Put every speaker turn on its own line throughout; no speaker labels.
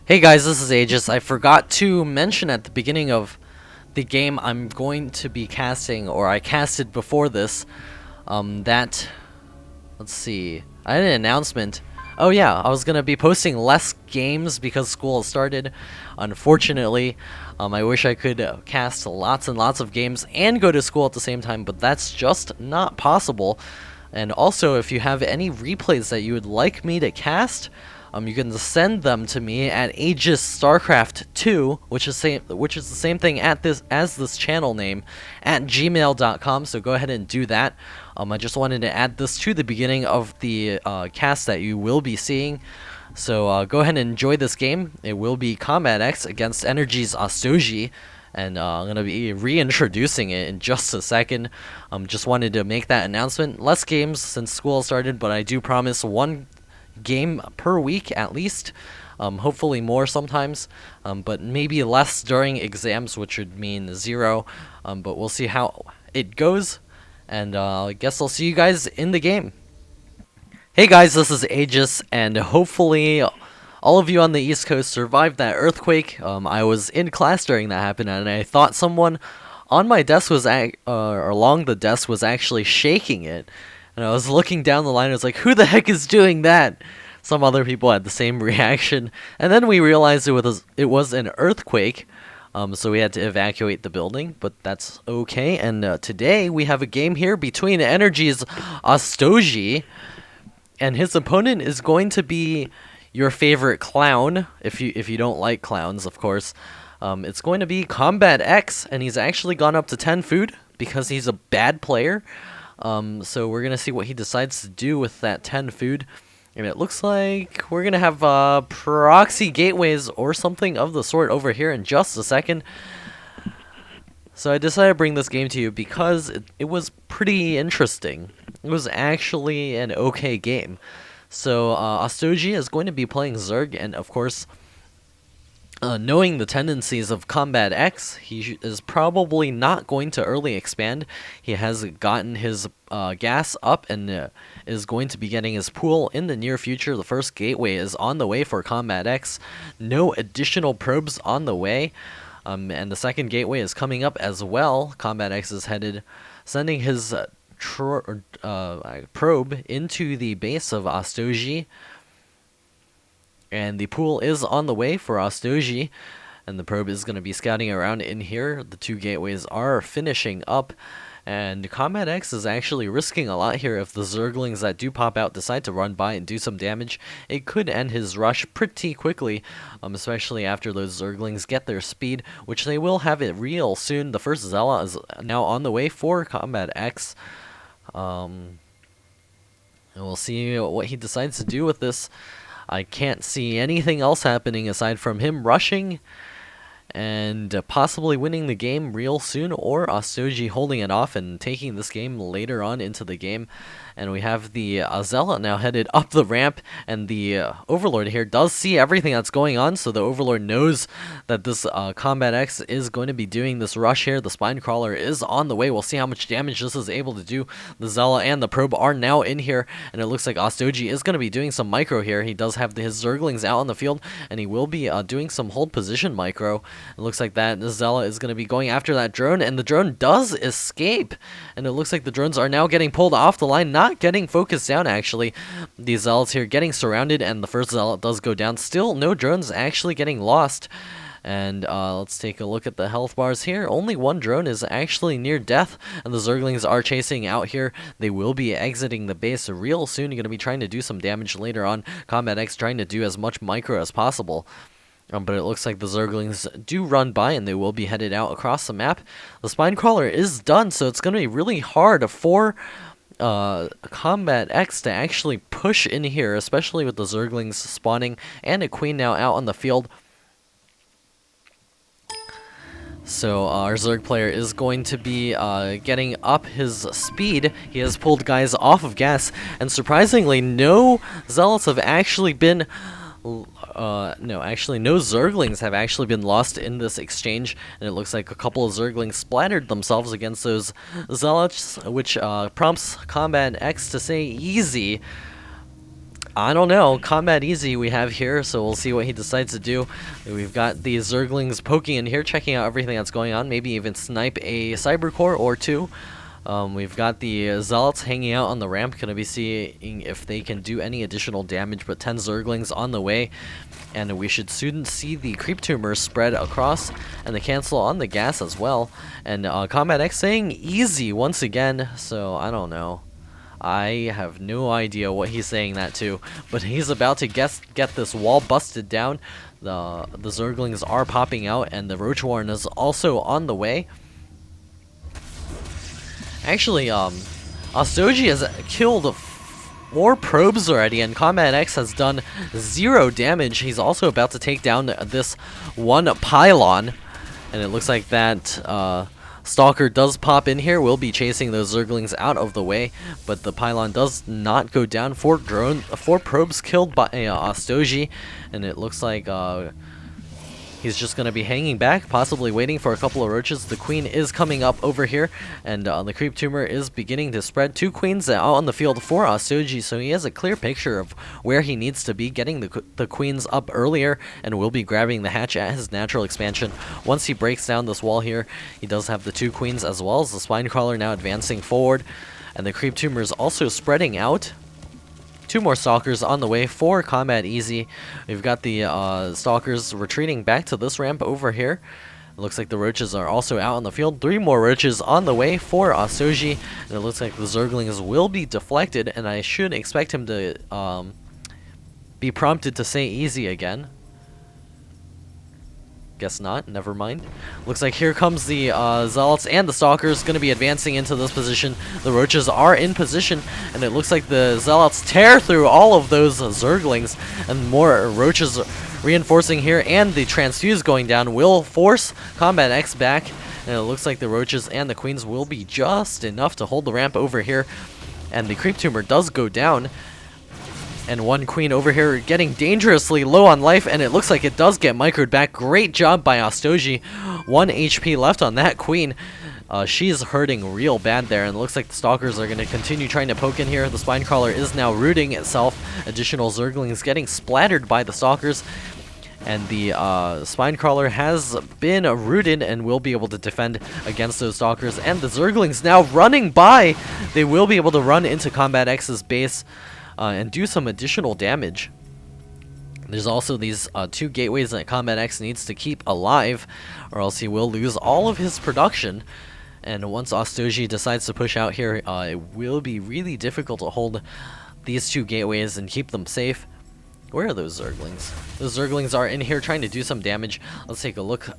Hey guys, this is Aegis. I forgot to mention at the beginning of the game I'm going to be casting, or I casted before this, that, let's see, I had an announcement. Oh yeah, I was going to be posting less games because school has started. Unfortunately, I wish I could cast lots and lots of games and go to school at the same time, but that's just not possible. And also, if you have any replays that you would like me to cast, you can send them to me at Aegis StarCraft 2, which is the same thing as this channel name, at gmail.com. So go ahead and do that. I just wanted to add this to the beginning of the cast that you will be seeing. So go ahead and enjoy this game. It will be CombatEX against NrGostojiy. And I'm going to be reintroducing it in just a second. Just wanted to make that announcement. Less games since school started, but I do promise one game per week at least. Hopefully more sometimes, but maybe less during exams, which would mean 0. But we'll see how it goes. And I guess I'll see you guys in the game. Hey guys, this is Aegis, and hopefully all of you on the East Coast survived that earthquake. I was in class during that happened, and I thought someone on my desk was or along the desk was actually shaking it. And I was looking down the line, I was like, who the heck is doing that? Some other people had the same reaction, and then we realized it was an earthquake. So we had to evacuate the building, but that's okay. And today we have a game here between NrGostojiy, and his opponent is going to be your favorite clown, if you don't like clowns, of course. It's going to be CombatEX, and he's actually gone up to 10 food because he's a bad player. So we're gonna see what he decides to do with that 10 food. And it looks like we're gonna have proxy gateways or something of the sort over here in just a second. So I decided to bring this game to you because it was pretty interesting. It was actually an okay game. So Gostojiy is going to be playing Zerg, and of course, knowing the tendencies of CombatEX, he is probably not going to early expand. He has gotten his gas up and is going to be getting his pool in the near future. The first gateway is on the way for CombatEX. No additional probes on the way. And the second gateway is coming up as well. CombatEX is sending his probe into the base of Gostojiy. And the pool is on the way for Gostojiy, and the probe is going to be scouting around in here. The two gateways are finishing up, and CombatEX is actually risking a lot here. If the Zerglings that do pop out decide to run by and do some damage, it could end his rush pretty quickly, especially after those Zerglings get their speed, which they will have it real soon. The first Zealot is now on the way for CombatEX. And we'll see what he decides to do with this. I can't see anything else happening aside from him rushing and possibly winning the game real soon, or Gostojiy holding it off and taking this game later on into the game. And we have the Zealot now headed up the ramp, and the Overlord here does see everything that's going on, so the Overlord knows that this CombatEX is going to be doing this rush here. The Spine Crawler is on the way. We'll see how much damage this is able to do. The Zealot and the Probe are now in here, and it looks like Gostojiy is going to be doing some micro here. He does have his Zerglings out on the field, and he will be doing some hold position micro. It looks like that the Zealot is going to be going after that drone, and the drone does escape, and it looks like the drones are now getting pulled off the line, not getting focused down actually. These Zealots here getting surrounded, and the first Zealot does go down. Still no drones actually getting lost. And let's take a look at the health bars here. Only one drone is actually near death, and the Zerglings are chasing out here. They will be exiting the base real soon. You're going to be trying to do some damage later on. CombatEX trying to do as much micro as possible. But it looks like the Zerglings do run by, and they will be headed out across the map. The Spine Crawler is done, so it's going to be really hard for CombatEX to actually push in here, especially with the Zerglings spawning and a Queen now out on the field. So our Zerg player is going to be getting up his speed. He has pulled guys off of gas, and surprisingly, no Zealots have actually been... no, actually, no Zerglings have actually been lost in this exchange, and it looks like a couple of Zerglings splattered themselves against those Zealots, which prompts CombatEX to say easy. I don't know. CombatEX we have here, so we'll see what he decides to do. We've got the Zerglings poking in here, checking out everything that's going on, maybe even snipe a Cybercore or two. We've got the Zealots hanging out on the ramp, gonna be seeing if they can do any additional damage, but 10 Zerglings on the way. And we should soon see the Creep Tumor spread across, and the cancel on the gas as well. And CombatEX saying easy once again, so I don't know. I have no idea what he's saying that to, but he's about to get this wall busted down. The Zerglings are popping out, and the Roach Warren is also on the way. Actually, NrGostojiy has killed 4 probes already, and CombatEX has done 0 damage. He's also about to take down this one pylon, and it looks like that Stalker does pop in here. We'll be chasing those Zerglings out of the way, but the pylon does not go down. 4 probes killed by NrGostojiy, and it looks like he's just going to be hanging back, possibly waiting for a couple of roaches. The queen is coming up over here, and the Creep Tumor is beginning to spread. 2 queens out on the field for NrGostojiy, so he has a clear picture of where he needs to be, getting the queens up earlier, and will be grabbing the hatch at his natural expansion. Once he breaks down this wall here, he does have the 2 queens as well as the Spinecrawler now advancing forward, and the Creep Tumor is also spreading out. 2 more Stalkers on the way for CombatEX. We've got the Stalkers retreating back to this ramp over here. It looks like the Roaches are also out on the field. 3 more Roaches on the way for NrGostojiy. And it looks like the Zerglings will be deflected, and I should expect him to be prompted to say easy again. Guess not, never mind. Looks like here comes the Zealots and the Stalkers going to be advancing into this position. The Roaches are in position, and it looks like the Zealots tear through all of those Zerglings, and more Roaches reinforcing here, and the Transfuse going down will force CombatEX back, and it looks like the Roaches and the Queens will be just enough to hold the ramp over here, and the Creep Tumor does go down. And 1 queen over here getting dangerously low on life, and it looks like it does get microed back. Great job by NrGostojiy. 1 HP left on that queen. She's hurting real bad there, and it looks like the Stalkers are going to continue trying to poke in here. The Spinecrawler is now rooting itself. Additional Zerglings getting splattered by the Stalkers. And the Spinecrawler has been rooted and will be able to defend against those Stalkers. And the Zerglings now running by. They will be able to run into CombatEX's base and do some additional damage. There's also these 2 gateways that CombatEX needs to keep alive, or else he will lose all of his production. And once NrGostojiy decides to push out here, it will be really difficult to hold these 2 gateways and keep them safe. Where are those Zerglings? Those Zerglings are in here trying to do some damage. Let's take a look.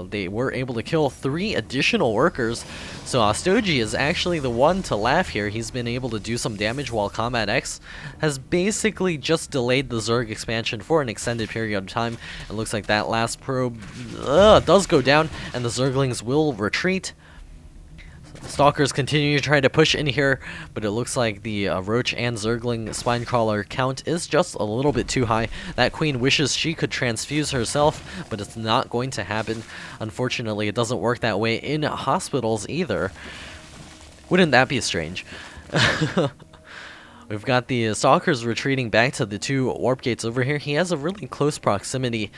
They were able to kill 3 additional workers. So NrGostojiy is actually the one to laugh here. He's been able to do some damage while CombatEX has basically just delayed the Zerg expansion for an extended period of time. It looks like that last probe does go down, and the Zerglings will retreat. Stalkers continue to try to push in here, but it looks like the Roach and Zergling Spinecrawler count is just a little bit too high. That queen wishes she could transfuse herself, but it's not going to happen. Unfortunately, it doesn't work that way in hospitals either. Wouldn't that be strange? We've got the Stalkers retreating back to the 2 warp gates over here. He has a really close proximity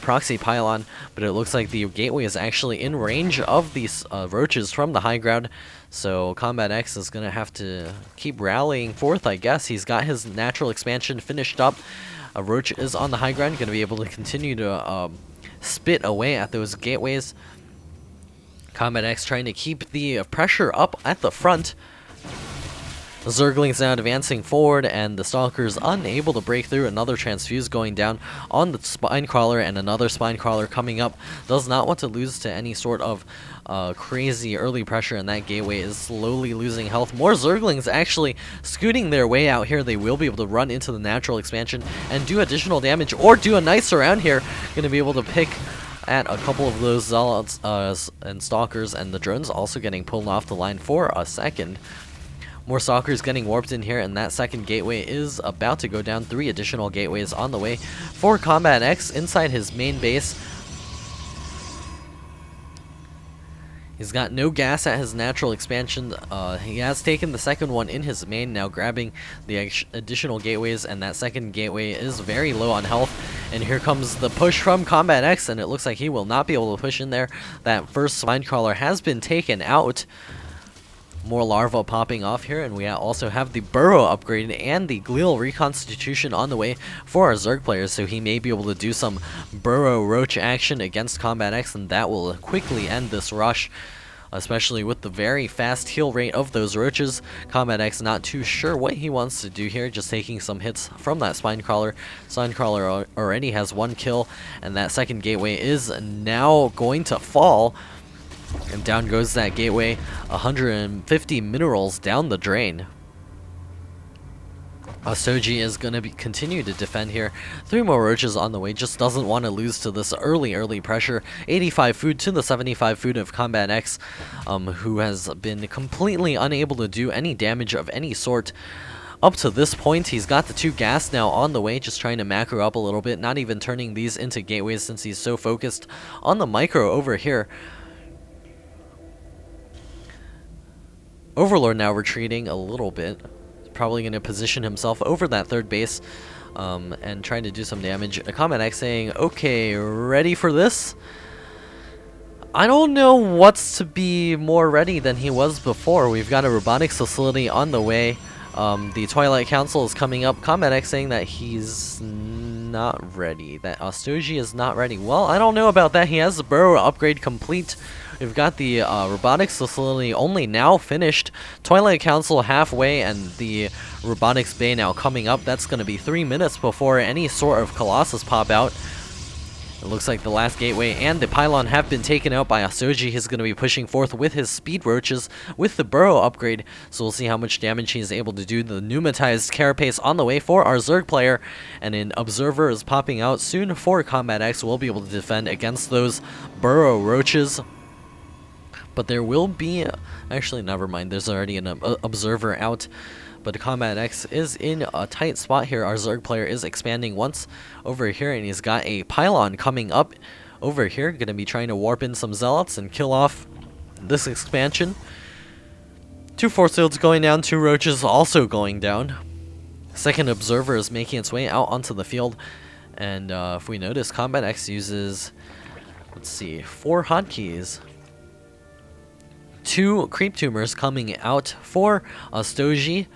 proxy pylon, but it looks like the gateway is actually in range of these Roaches from the high ground. So CombatEX is going to have to keep rallying forth, I guess. He's got his natural expansion finished up. Roach is on the high ground, going to be able to continue to spit away at those gateways. CombatEX trying to keep the pressure up at the front. The Zerglings now advancing forward, and the Stalkers unable to break through. Another Transfuse going down on the Spinecrawler, and another Spinecrawler coming up. Does not want to lose to any sort of crazy early pressure, and that gateway is slowly losing health. More Zerglings actually scooting their way out here. They will be able to run into the natural expansion and do additional damage, or do a nice surround here. Going to be able to pick at a couple of those Zealots and Stalkers, and the drones also getting pulled off the line for a second. More Stalkers getting warped in here, and that second gateway is about to go down. 3 additional gateways on the way for CombatEX inside his main base. He's got no gas at his natural expansion. He has taken the second one in his main, now grabbing the additional gateways, and that second gateway is very low on health. And here comes the push from CombatEX, and it looks like he will not be able to push in there. That first Spinecrawler has been taken out. More larvae popping off here, and we also have the burrow upgrade and the glial reconstitution on the way for our Zerg players, so he may be able to do some burrow roach action against CombatEX, and that will quickly end this rush, especially with the very fast heal rate of those roaches. CombatEX not too sure what he wants to do here, just taking some hits from that Spinecrawler. Spinecrawler already has 1 kill, and that second gateway is now going to fall. And down goes that gateway, 150 minerals down the drain. Gostojiy is going to continue to defend here. 3 more roaches on the way, just doesn't want to lose to this early pressure. 85 food to the 75 food of CombatEX, who has been completely unable to do any damage of any sort. Up to this point, he's got the 2 gas now on the way, just trying to macro up a little bit, not even turning these into gateways since he's so focused on the micro over here. Overlord now retreating a little bit. He's probably going to position himself over that 3rd base and trying to do some damage. CombatEX saying, okay, ready for this? I don't know what's to be more ready than he was before. We've got a robotics facility on the way. The Twilight Council is coming up. CombatEX saying that he's not ready. That Gostojiy is not ready. Well, I don't know about that. He has the burrow upgrade complete. We've got the robotics facility only now finished. Twilight Council halfway, and the robotics bay now coming up. That's going to be 3 minutes before any sort of Colossus pop out. It looks like the last gateway and the pylon have been taken out by Gostojiy. He's going to be pushing forth with his speed roaches with the burrow upgrade. So we'll see how much damage he's able to do. The pneumatized carapace on the way for our Zerg player. And an observer is popping out soon for CombatEX. We'll be able to defend against those burrow roaches. But there will be... Actually, never mind. There's already an observer out. But CombatEX is in a tight spot here. Our Zerg player is expanding once over here, and he's got a pylon coming up over here. Going to be trying to warp in some zealots and kill off this expansion. 2 force fields going down, 2 roaches also going down. Second observer is making its way out onto the field. And if we notice, CombatEX uses, let's see, 4 hotkeys. 2 creep tumors coming out for Gostojiy.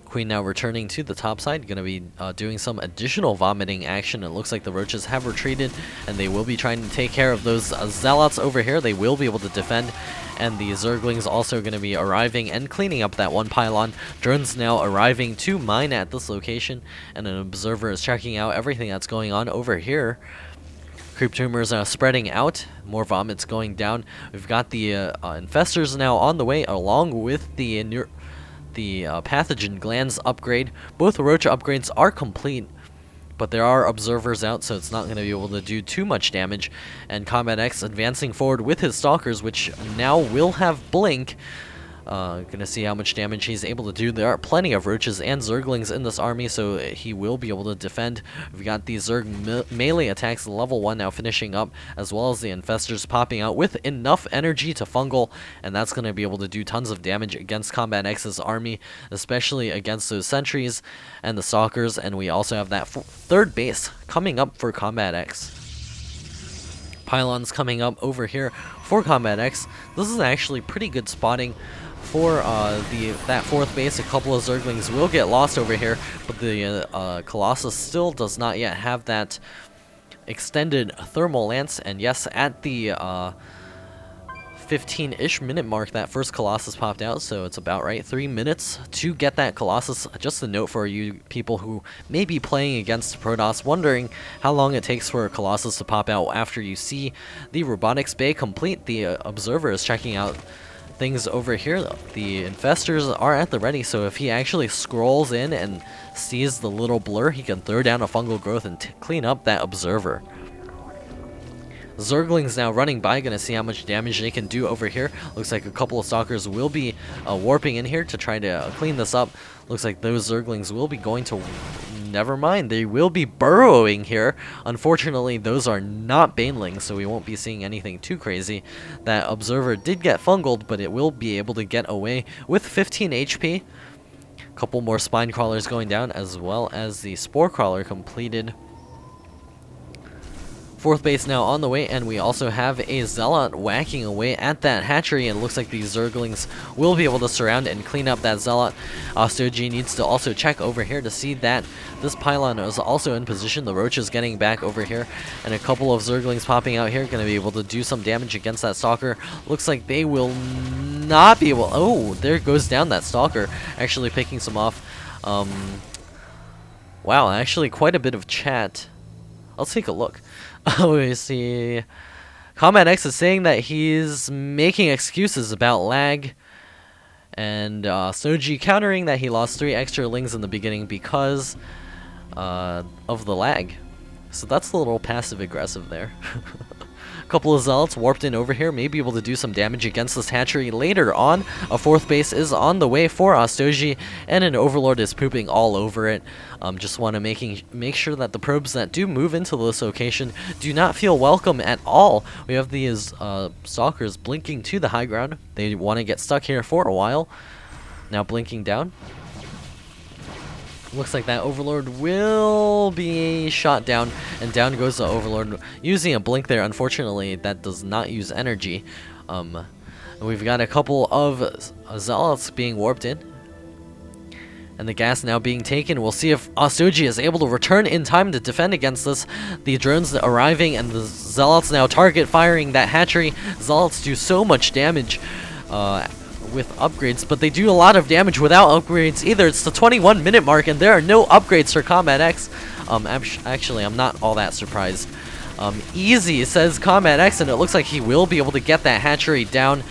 Queen now returning to the top side, going to be doing some additional vomiting action. It looks like the roaches have retreated, and they will be trying to take care of those zealots over here. They will be able to defend, and the Zerglings also going to be arriving and cleaning up that 1 pylon. Drones now arriving to mine at this location, and an observer is checking out everything that's going on over here. Creep tumors spreading out, more vomits going down. We've got the infestors now on the way, along with the pathogen glands upgrade. Both roach upgrades are complete, but there are observers out, so it's not going to be able to do too much damage. And CombatEX advancing forward with his stalkers, which now will have blink. Gonna see how much damage he's able to do. There are plenty of roaches and zerglings in this army, so he will be able to defend. We've got the zerg melee attacks level 1 now finishing up, as well as the infestors popping out with enough energy to fungal, and that's gonna be able to do tons of damage against CombatEX's army, especially against those sentries and the stalkers. And we also have that 3rd base coming up for CombatEX. Pylons coming up over here for CombatEX. This is actually pretty good spotting for that 4th base. A couple of zerglings will get lost over here, but the Colossus still does not yet have that extended thermal lance. And yes, at the 15-ish minute mark, that first Colossus popped out, so it's about right. 3 minutes to get that Colossus. Just a note for you people who may be playing against Protoss, wondering how long it takes for a Colossus to pop out after you see the robotics bay complete. The observer is checking out things over here. The infestors are at the ready, so if he actually scrolls in and sees the little blur, he can throw down a fungal growth and clean up that observer. Zerglings now running by, gonna see how much damage they can do over here. Looks like a couple of stalkers will be warping in here to try to clean this up. Looks like those Zerglings will be going to never mind. They will be burrowing here. Unfortunately, those are not banelings, so we won't be seeing anything too crazy. That observer did get fungled, but it will be able to get away with 15 HP. Couple more spine crawlers going down, as well as the spore crawler completed. Fourth base now on the way, and we also have a zealot whacking away at that hatchery, and it looks like these zerglings will be able to surround and clean up that zealot. CombatEX needs to also check over here to see that this pylon is also in position. The roach is getting back over here, and a couple of zerglings popping out here, going to be able to do some damage against that stalker. Looks like they will not be able... Oh, there goes down that stalker, actually picking some off. Wow, actually quite a bit of chat. Let's take a look. We see CombatEX is saying that he's making excuses about lag, and Soji countering that he lost 3 extra lings in the beginning because of the lag. So that's a little passive aggressive there. A couple of zealots warped in over here, may be able to do some damage against this hatchery later on. A fourth base is on the way for CombatEX, and an overlord is pooping all over it. Just want to make sure that the probes that do move into this location do not feel welcome at all. We have these stalkers blinking to the high ground. They want to get stuck here for a while. Now blinking down. Looks like that overlord will be shot down, and down goes the overlord using a blink there. Unfortunately, that does not use energy. We've got a couple of zealots being warped in, and the gas now being taken. We'll see if CombatEX is able to return in time to defend against this. The drones arriving, and the zealots now target firing that hatchery. Zealots do so much damage with upgrades, but they do a lot of damage without upgrades either. It's the 21-minute mark, and there are no upgrades for CombatEX. Actually, I'm not all that surprised. Easy, says CombatEX, and it looks like he will be able to get that hatchery down.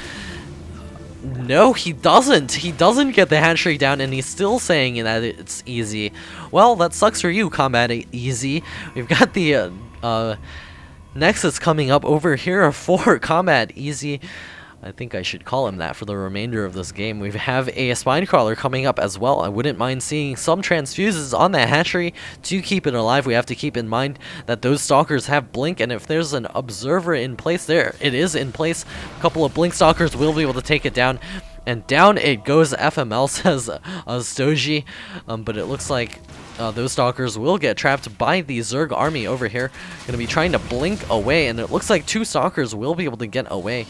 No, he doesn't. He doesn't get the hatchery down, and he's still saying that it's easy. Well, that sucks for you, CombatEX. We've got the Nexus coming up over here for CombatEX. I think I should call him that for the remainder of this game. We have a spine crawler coming up as well. I wouldn't mind seeing some transfuses on that hatchery to keep it alive. We have to keep in mind that those stalkers have blink, and if there's an observer in place, there it is in place. A couple of blink stalkers will be able to take it down, and down it goes FML, says CombatEX. But it looks like those stalkers will get trapped by the Zerg army over here. Going to be trying to blink away, and it looks like 2 stalkers will be able to get away.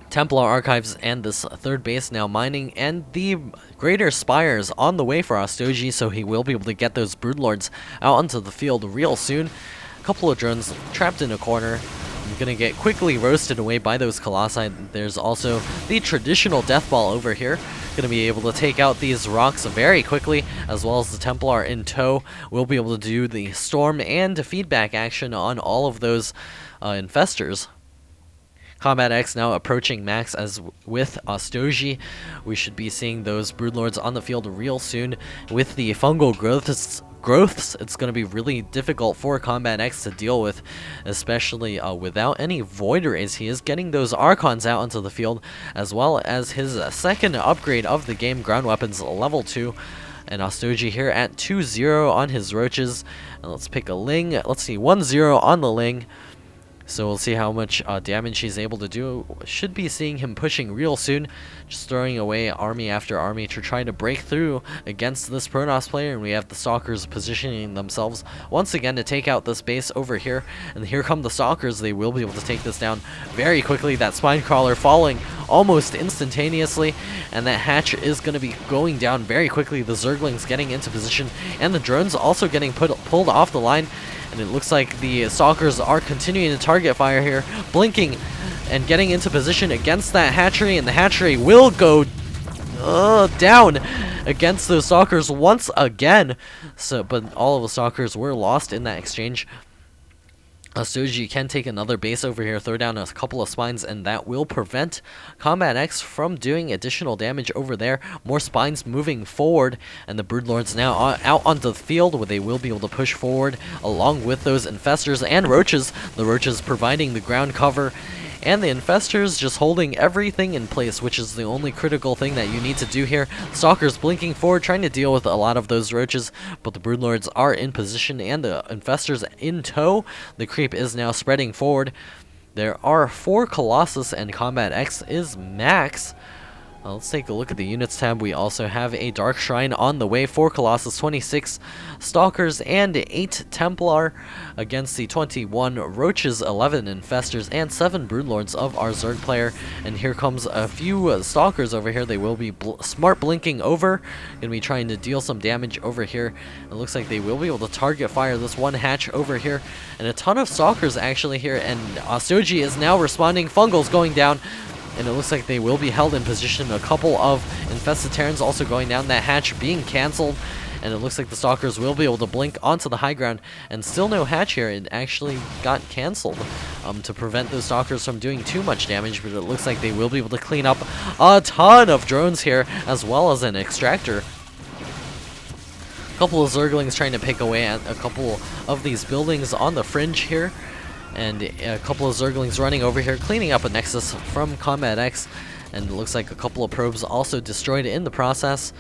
Templar Archives and this third base now mining, and the Greater Spires on the way for CombatEX, so he will be able to get those Broodlords out onto the field real soon. A couple of drones trapped in a corner. I'm gonna get quickly roasted away by those Colossi. There's also the traditional Death Ball over here. Gonna be able to take out these rocks very quickly, as well as the Templar in tow. We'll be able to do the Storm and feedback action on all of those infestors. CombatEX now approaching max as with CombatEX. We should be seeing those Broodlords on the field real soon. With the fungal growths, it's going to be really difficult for CombatEX to deal with, especially without any Void Rays. He is getting those Archons out onto the field, as well as his second upgrade of the game, Ground Weapons level 2. And CombatEX here at 2-0 on his roaches. And let's pick a Ling. Let's see, 1-0 on the Ling. So we'll see how much damage he's able to do. Should be seeing him pushing real soon. Just throwing away army after army to try to break through against this Protoss player. And we have the Stalkers positioning themselves once again to take out this base over here. And here come the Stalkers. They will be able to take this down very quickly. That Spine Crawler falling almost instantaneously. And that hatch is going to be going down very quickly. The Zerglings getting into position. And the drones also getting pulled off the line. And it looks like the Stalkers are continuing to target fire here, blinking and getting into position against that hatchery, and the hatchery will go down against those Stalkers once again. But all of the Stalkers were lost in that exchange. CombatEX can take another base over here, throw down a couple of spines, and that will prevent CombatEX from doing additional damage over there. More spines moving forward, and the Broodlords now out onto the field, where they will be able to push forward along with those infestors and roaches. The roaches providing the ground cover, and the Infestors just holding everything in place, which is the only critical thing that you need to do here. Stalkers blinking forward, trying to deal with a lot of those roaches, but the Broodlords are in position and the Infestors in tow. The creep is now spreading forward. There are 4 Colossus and CombatEX is max. Let's take a look at the units tab. We also have a Dark Shrine on the way. 4 Colossus, 26 Stalkers, and 8 Templar against the 21 Roaches, 11 Infestors, and 7 Broodlords of our Zerg player. And here comes a few Stalkers over here. They will be smart blinking over. Going to be trying to deal some damage over here. It looks like they will be able to target fire this one hatch over here. And a ton of Stalkers actually here. And Gostojiy is now responding. Fungal's going down. And it looks like they will be held in position. A couple of infested Terrans also going down. That hatch being cancelled. And it looks like the Stalkers will be able to blink onto the high ground. And still no hatch here. It actually got cancelled to prevent those Stalkers from doing too much damage. But it looks like they will be able to clean up a ton of drones here, as well as an extractor. A couple of Zerglings trying to pick away at a couple of these buildings on the fringe here. And a couple of Zerglings running over here, cleaning up a Nexus from CombatEX. And it looks like a couple of probes also destroyed in the process.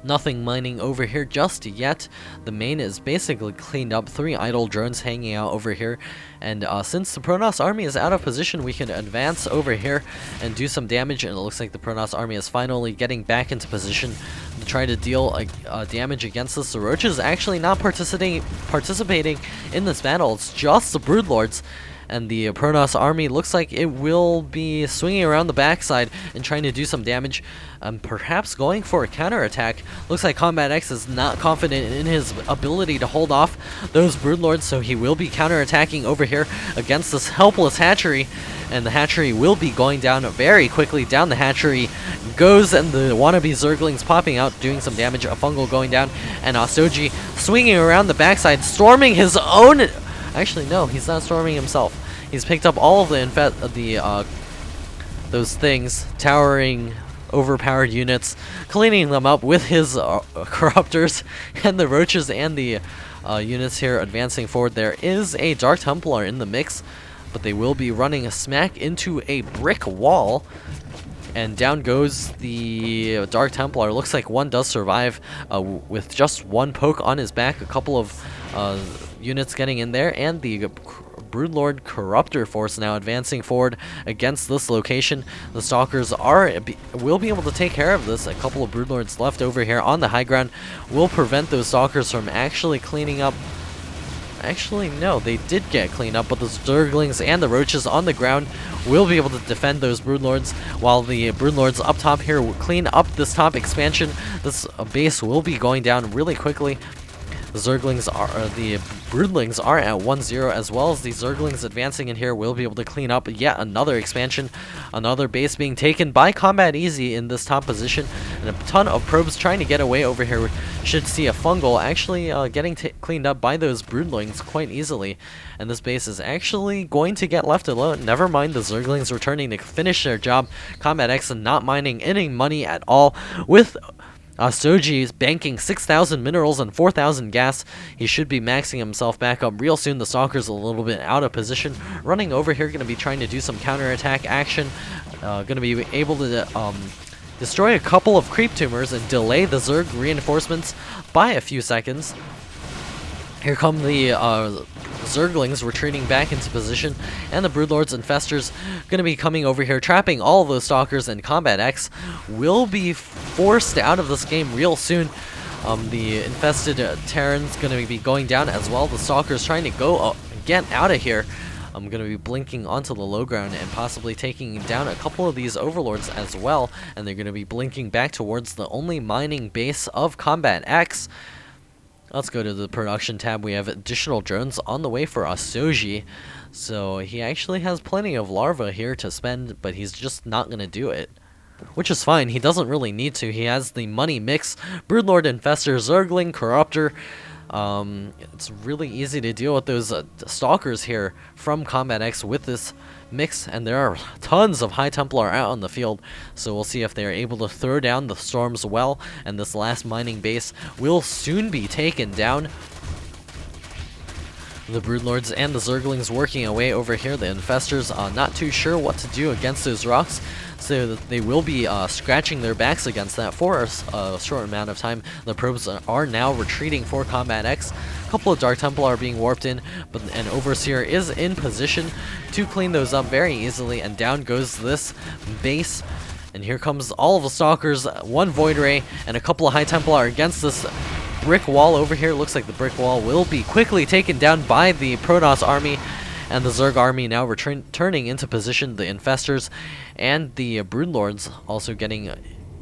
Nothing mining over here just yet. The main is basically cleaned up. 3 idle drones hanging out over here. And since the Protoss army is out of position, we can advance over here and do some damage. And it looks like the Protoss army is finally getting back into position to try to deal damage against this. The Roach is actually not participating in this battle. It's just the Broodlords. And the Protoss army looks like it will be swinging around the backside and trying to do some damage, perhaps going for a counterattack. Looks like CombatEX is not confident in his ability to hold off those Broodlords, so he will be counterattacking over here against this helpless hatchery. And the hatchery will be going down very quickly. Down the hatchery goes, and the wannabe Zerglings popping out, doing some damage. A Fungal going down, and Gostojiy swinging around the backside, storming his own... Actually, no, he's not storming himself. He's picked up all of those things, towering, overpowered units, cleaning them up with his corruptors, and the Roaches and the units here advancing forward. There is a Dark Templar in the mix, but they will be running a smack into a brick wall. And down goes the Dark Templar. Looks like one does survive with just 1 poke on his back. A couple of units getting in there, and the Broodlord Corruptor force now advancing forward against this location. The Stalkers will be able to take care of this. A couple of Broodlords left over here on the high ground will prevent those Stalkers from actually cleaning up. Actually, no, they did get cleaned up, but the Zerglings and the Roaches on the ground will be able to defend those Broodlords, while the Broodlords up top here will clean up this top expansion. This base will be going down really quickly. The Broodlings are at 1-0, as well as the Zerglings advancing in here will be able to clean up yet another expansion. Another base being taken by CombatEZ in this top position, and a ton of probes trying to get away over here. We should see a Fungal actually getting cleaned up by those Broodlings quite easily. And this base is actually going to get left alone. Never mind the Zerglings returning to finish their job. CombatEX not mining any money at all, with Gostojiy is banking 6,000 minerals and 4,000 gas. He should be maxing himself back up real soon. The Stalker's a little bit out of position. Running over here, going to be trying to do some counterattack action. Going to be able to destroy a couple of creep tumors and delay the Zerg reinforcements by a few seconds. Here come the Zerglings retreating back into position, and the Broodlords and Festers going to be coming over here, trapping all of those Stalkers, and CombatEX will be forced out of this game real soon. The infested Terrans going to be going down as well. The Stalkers trying to go get out of here. I'm going to be blinking onto the low ground and possibly taking down a couple of these Overlords as well, and they're going to be blinking back towards the only mining base of CombatEX. Let's go to the production tab. We have additional drones on the way for Gostojiy. So he actually has plenty of larvae here to spend, but he's just not going to do it. Which is fine. He doesn't really need to. He has the money mix. Broodlord, Infestor, Zergling, Corruptor. It's really easy to deal with those Stalkers here from CombatEX with this mix, and there are tons of High Templar out on the field, so we'll see if they are able to throw down the storms well, and this last mining base will soon be taken down. The Broodlords and the Zerglings working away over here. The Infestors are not too sure what to do against those rocks, so they will be scratching their backs against that for a short amount of time. The probes are now retreating for CombatEX. A couple of Dark Templar are being warped in, but an Overseer is in position to clean those up very easily, and down goes this base. And here comes all of the Stalkers, one Void Ray, and a couple of High Templar against this brick wall over here. Looks like the brick wall will be quickly taken down by the Protoss army, and the Zerg army now returning into position. The Infestors and the Broodlords also getting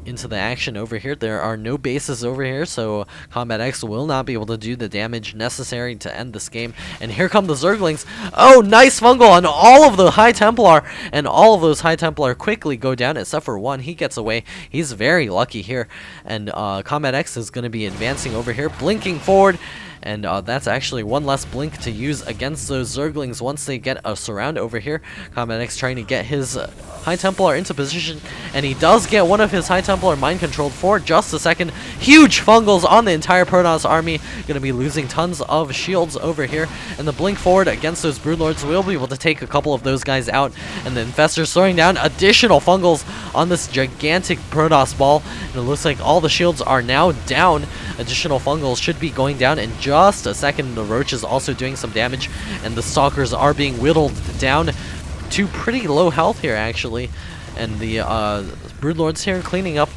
into the action over here. There are no bases over here, so CombatEX will not be able to do the damage necessary to end this game. And here come the Zerglings. Oh, nice fungal on all of the High Templar, and all of those High Templar quickly go down except for one. He gets away. He's very lucky here, and CombatEX is going to be advancing over here, blinking forward. And that's actually one less blink to use against those Zerglings once they get a surround over here. CombatEX trying to get his High Templar into position, and he does get one of his High Templar mind controlled for just a second. Huge fungals on the entire Protoss army. Going to be losing tons of shields over here, and the blink forward against those Broodlords will be able to take a couple of those guys out, and the Infestors throwing down additional fungals on this gigantic Protoss ball, and it looks like all the shields are now down. Additional fungals should be going down in just a second. The Roach is also doing some damage, and the Stalkers are being whittled down to pretty low health here, actually. And the Broodlords here cleaning up.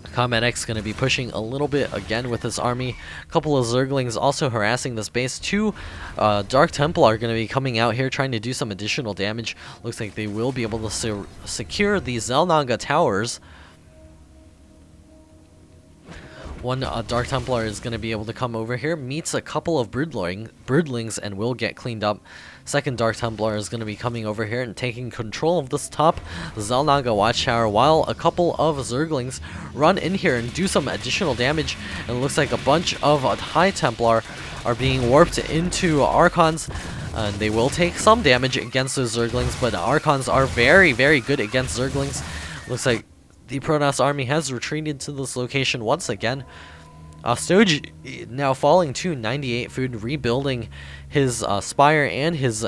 CombatEX going to be pushing a little bit again with this army. A couple of Zerglings also harassing this base. Two Dark Templar are going to be coming out here trying to do some additional damage. Looks like they will be able to secure the Xel'Naga towers. One Dark Templar is going to be able to come over here, meets a couple of Broodlings, and will get cleaned up. Second Dark Templar is going to be coming over here and taking control of this top Xel'Naga watchtower, while a couple of Zerglings run in here and do some additional damage. And it looks like a bunch of High Templar are being warped into Archons. And they will take some damage against those Zerglings, but Archons are very, very good against Zerglings. Looks like the Protoss army has retreated to this location once again. Gostojiy now falling to 98 food, rebuilding his spire and his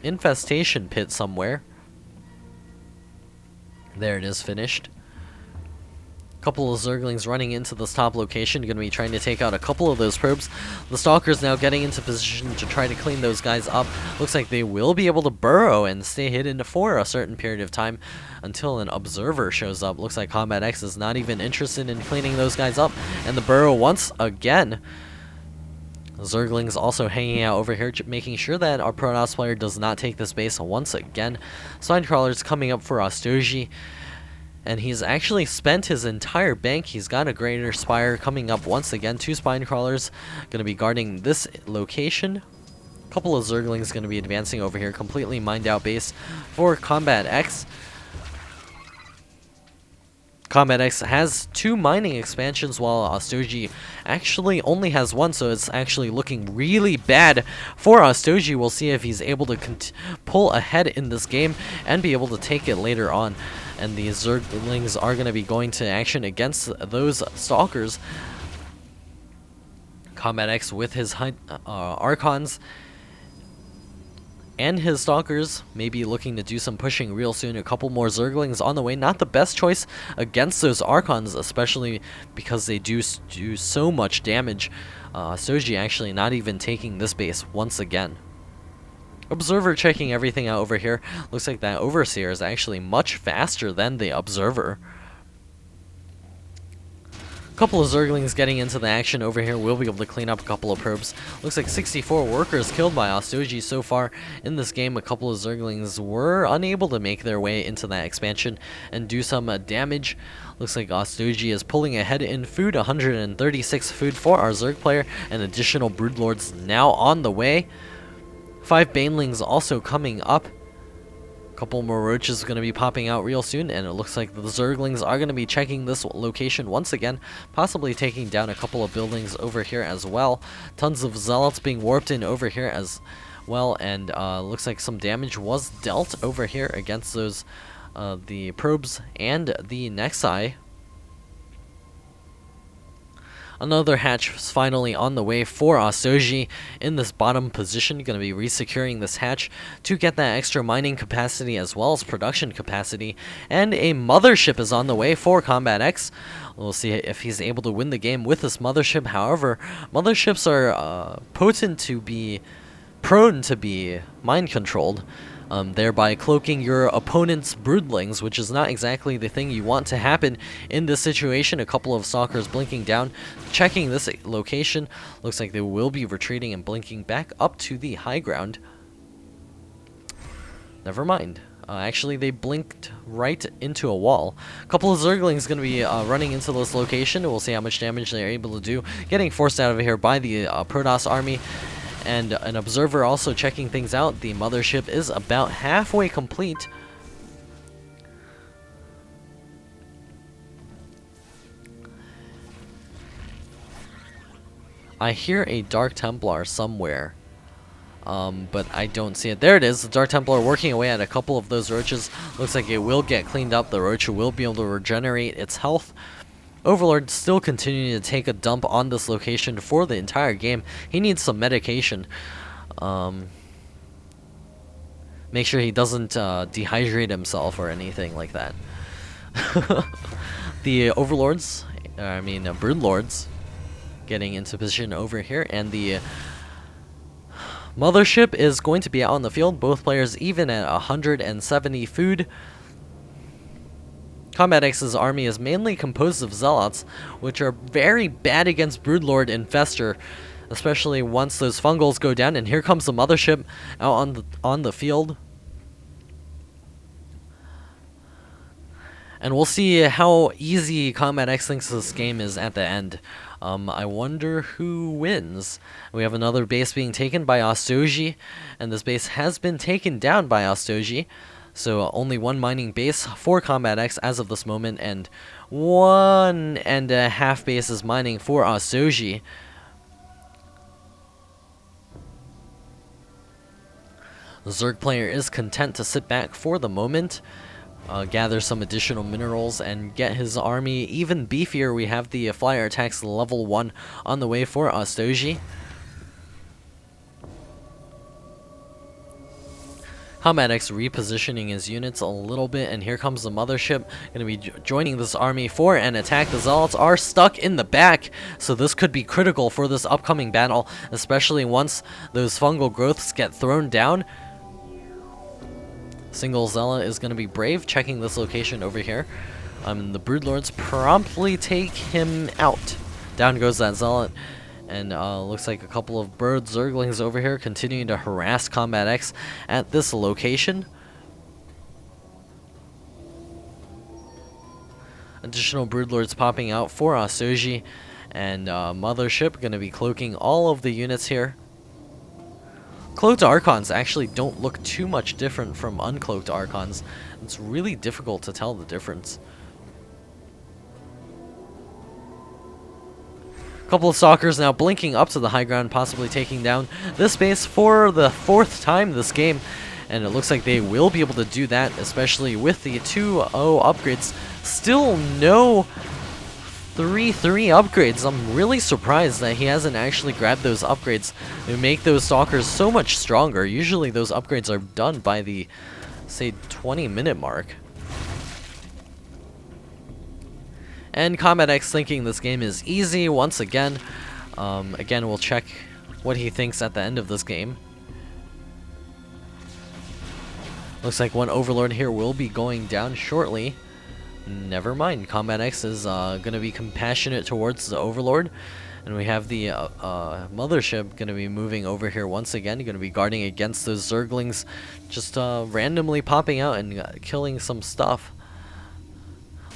infestation pit somewhere. There it is, finished. Couple of Zerglings running into this top location, going to be trying to take out a couple of those probes. The Stalkers now getting into position to try to clean those guys up. Looks like they will be able to burrow and stay hidden for a certain period of time until an observer shows up. Looks like CombatEX is not even interested in cleaning those guys up, and the burrow once again. Zerglings also hanging out over here, making sure that our Protoss player does not take this base once again. Spinecrawlers coming up for Gostojiy. And he's actually spent his entire bank. He's got a greater spire coming up once again. Two Spinecrawlers going to be guarding this location. A couple of Zerglings going to be advancing over here. Completely mined out base for CombatEX. CombatEX has two mining expansions, while Gostojiy actually only has one, so it's actually looking really bad for Gostojiy. We'll see if he's able to pull ahead in this game and be able to take it later on. And the Zerglings are going to be going to action against those Stalkers. CombatEX with his Archons and his Stalkers may be looking to do some pushing real soon. A couple more Zerglings on the way. Not the best choice against those Archons, especially because they do so much damage. Gostojiy actually not even taking this base once again. Observer checking everything out over here. Looks like that Overseer is actually much faster than the Observer. A couple of Zerglings getting into the action over here. We'll be able to clean up a couple of probes. Looks like 64 workers killed by Gostojiy so far in this game. A couple of Zerglings were unable to make their way into that expansion and do some damage. Looks like Gostojiy is pulling ahead in food. 136 food for our Zerg player, and additional Broodlords now on the way. 5 Banelings also coming up. A couple more Roaches are going to be popping out real soon, and it looks like the Zerglings are going to be checking this location once again, possibly taking down a couple of buildings over here as well. Tons of Zealots being warped in over here as well, and looks like some damage was dealt over here against those the probes and the Nexi. Another hatch is finally on the way for CombatEX in this bottom position. Going to be resecuring this hatch to get that extra mining capacity as well as production capacity. And a mothership is on the way for CombatEX. We'll see if he's able to win the game with this mothership. However, motherships are prone to be mind controlled, thereby cloaking your opponent's broodlings, which is not exactly the thing you want to happen in this situation. A couple of stalkers blinking down, checking this location. Looks like they will be retreating and blinking back up to the high ground. Never mind. Actually, they blinked right into a wall. A couple of Zerglings going to be running into this location. We'll see how much damage they're able to do. Getting forced out of here by the Protoss army. And an observer also checking things out. The mothership is about halfway complete. I hear a Dark Templar somewhere. But I don't see it. There it is. The Dark Templar working away at a couple of those roaches. Looks like it will get cleaned up. The roach will be able to regenerate its health. Overlord still continuing to take a dump on this location for the entire game. He needs some medication. Make sure he doesn't dehydrate himself or anything like that. The Overlords, Broodlords, getting into position over here, and the mothership is going to be out on the field. Both players even at 170 food. CombatEX's army is mainly composed of Zealots, which are very bad against Broodlord Infestor, especially once those fungals go down. And here comes the mothership out on the field. And we'll see how easy CombatEX thinks this game is at the end. I wonder who wins. We have another base being taken by CombatEX, and this base has been taken down by CombatEX. So only one mining base for CombatEX as of this moment, and 1.5 bases mining for CombatEX. The Zerg player is content to sit back for the moment, gather some additional minerals, and get his army even beefier. We have the flyer attacks level 1 on the way for CombatEX. CombatEX repositioning his units a little bit, and here comes the mothership, going to be joining this army for an attack. The Zealots are stuck in the back, so this could be critical for this upcoming battle, especially once those fungal growths get thrown down. Single Zealot is going to be brave, checking this location over here. The Broodlords promptly take him out. Down goes that Zealot. And looks like a couple of bird Zerglings over here continuing to harass CombatEX at this location. Additional Broodlords popping out for CombatEX, and mothership going to be cloaking all of the units here. Cloaked Archons actually don't look too much different from uncloaked Archons. It's really difficult to tell the difference. Couple of stalkers now blinking up to the high ground, possibly taking down this base for the 4th time this game. And it looks like they will be able to do that, especially with the 2-0 upgrades. Still no 3-3 upgrades. I'm really surprised that he hasn't actually grabbed those upgrades. They make those stalkers so much stronger. Usually those upgrades are done by the, say, 20-minute mark. And CombatEX thinking this game is easy once again. Again, we'll check what he thinks at the end of this game. Looks like one Overlord here will be going down shortly. Never mind. CombatEX is going to be compassionate towards the Overlord. And we have the mothership going to be moving over here once again. Going to be guarding against those Zerglings just randomly popping out and killing some stuff.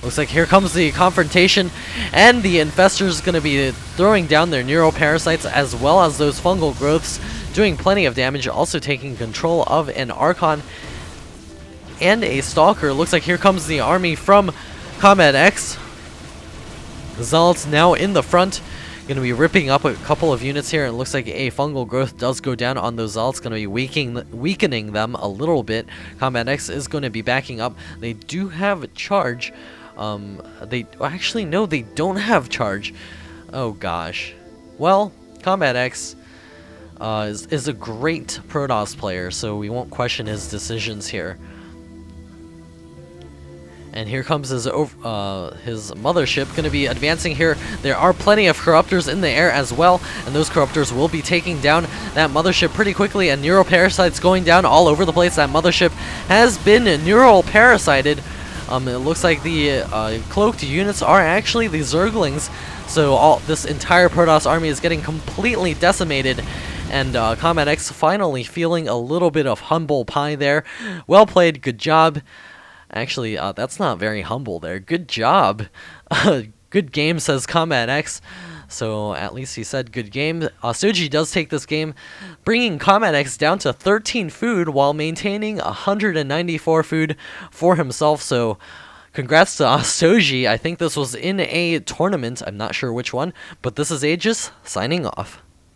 Looks like here comes the confrontation, and the Infestor's going to be throwing down their neuroparasites as well as those fungal growths, doing plenty of damage, also taking control of an Archon and a Stalker. Looks like here comes the army from CombatEX. Zealots now in the front, going to be ripping up a couple of units here, and it looks like a fungal growth does go down on those Zealots, going to be weakening them a little bit. CombatEX is going to be backing up. They do have a charge. Actually, no, they don't have charge. Oh gosh. Well, CombatEX is a great Protoss player, so we won't question his decisions here. And here comes his mothership, going to be advancing here. There are plenty of Corruptors in the air as well, and those Corruptors will be taking down that mothership pretty quickly, and Neural Parasites going down all over the place. That mothership has been Neural Parasited. It looks like the cloaked units are actually the Zerglings, so this entire Protoss army is getting completely decimated. And CombatEX finally feeling a little bit of humble pie there. Well played, good job. Actually, that's not very humble there. Good job. Good game, says CombatEX. So at least he said good game. Gostojiy does take this game, bringing CombatEX down to 13 food while maintaining 194 food for himself. So congrats to Gostojiy. I think this was in a tournament. I'm not sure which one, but this is Aegis signing off.